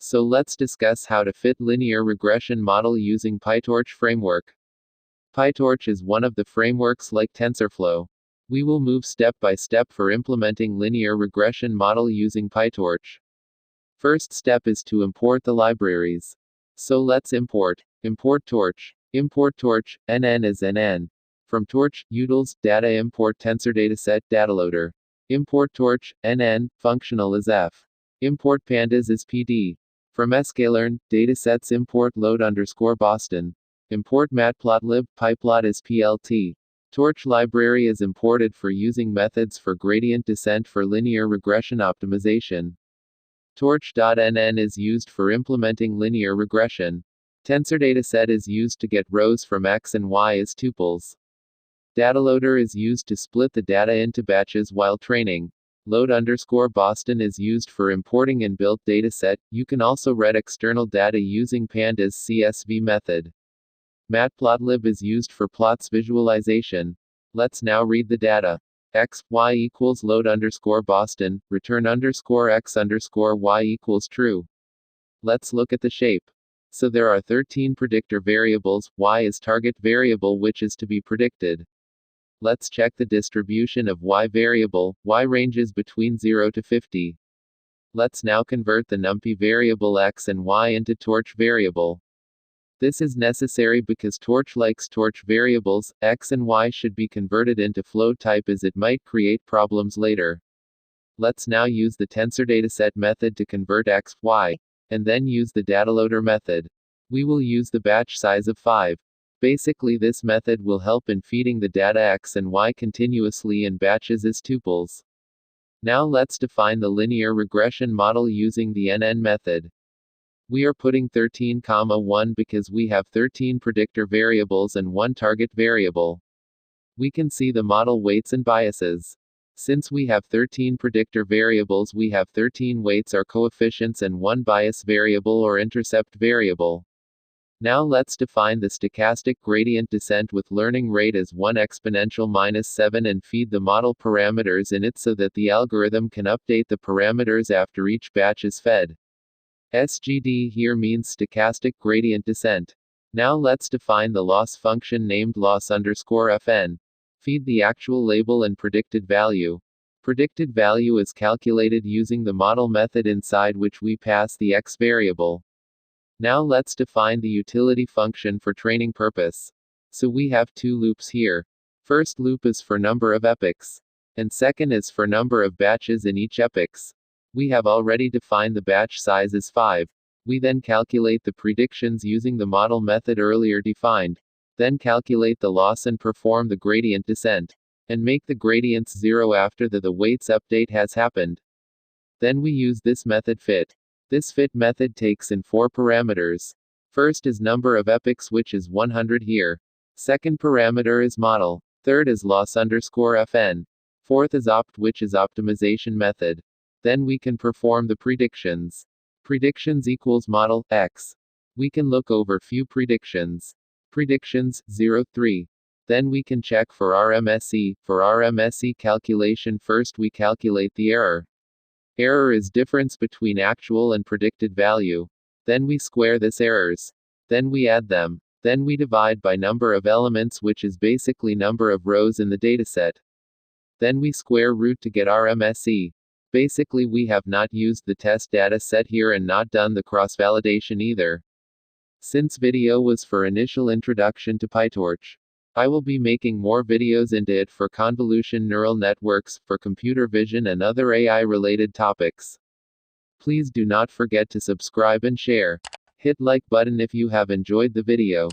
So let's discuss how to fit linear regression model using Pytorch framework. Pytorch is one of the frameworks like TensorFlow. We will move step by step for implementing linear regression model using Pytorch. First step is to import the libraries. So let's import Torch. Import Torch, NN is NN. From Torch, utils, data import tensor dataset, dataloader. Import Torch, NN, functional is F. Import pandas is PD. From sklearn, datasets import load_Boston. Import matplotlib, pyplot is PLT. Torch library is imported for using methods for gradient descent for linear regression optimization. Torch.NN is used for implementing linear regression. Tensor dataset is used to get rows from X and Y as tuples. Dataloader is used to split the data into batches while training. Load_Boston is used for importing inbuilt dataset. You can also read external data using pandas CSV method. Matplotlib is used for plots visualization. Let's now read the data. X, Y equals load_Boston, return_X_Y equals true. Let's look at the shape. So there are 13 predictor variables, Y is target variable which is to be predicted. Let's check the distribution of Y variable. Y ranges between 0 to 50. Let's now convert the NumPy variable X and Y into Torch variable. This is necessary because Torch likes Torch variables. X and Y should be converted into float type as it might create problems later. Let's now use the tensor dataset method to convert X, Y, and then use the dataloader method. We will use the batch size of 5. Basically this method will help in feeding the data X and Y continuously in batches as tuples. Now let's define the linear regression model using the NN method. We are putting 13,1 because we have 13 predictor variables and 1 target variable. We can see the model weights and biases. Since we have 13 predictor variables, we have 13 weights or coefficients and 1 bias variable or intercept variable. Now let's define the stochastic gradient descent with learning rate as 1 exponential minus 7 and feed the model parameters in it so that the algorithm can update the parameters after each batch is fed. SGD here means stochastic gradient descent. Now let's define the loss function named loss_fn. Feed the actual label and predicted value. Predicted value is calculated using the model method inside which we pass the X variable. Now let's define the utility function for training purpose. So we have 2 loops here. First loop is for number of epochs. And second is for number of batches in each epochs. We have already defined the batch size as 5. We then calculate the predictions using the model method earlier defined. Then calculate the loss and perform the gradient descent. And make the gradients 0 after the weights update has happened. Then we use this method fit. This fit method takes in 4 parameters. First is number of epochs which is 100 here. Second parameter is model. Third is loss_fn. Fourth is opt which is optimization method. Then we can perform the predictions. Predictions equals model, X. We can look over few predictions. Predictions, 0, 3. Then we can check for RMSE. For RMSE calculation first we calculate the error. Error is difference between actual and predicted value. Then we square this errors. Then we add them. Then we divide by number of elements which is basically number of rows in the dataset. Then we square root to get RMSE. Basically we have not used the test data set here and not done the cross-validation either. Since video was for initial introduction to Pytorch. I will be making more videos into it for convolution neural networks, for computer vision and other AI-related topics. Please do not forget to subscribe and share. Hit like button if you have enjoyed the video.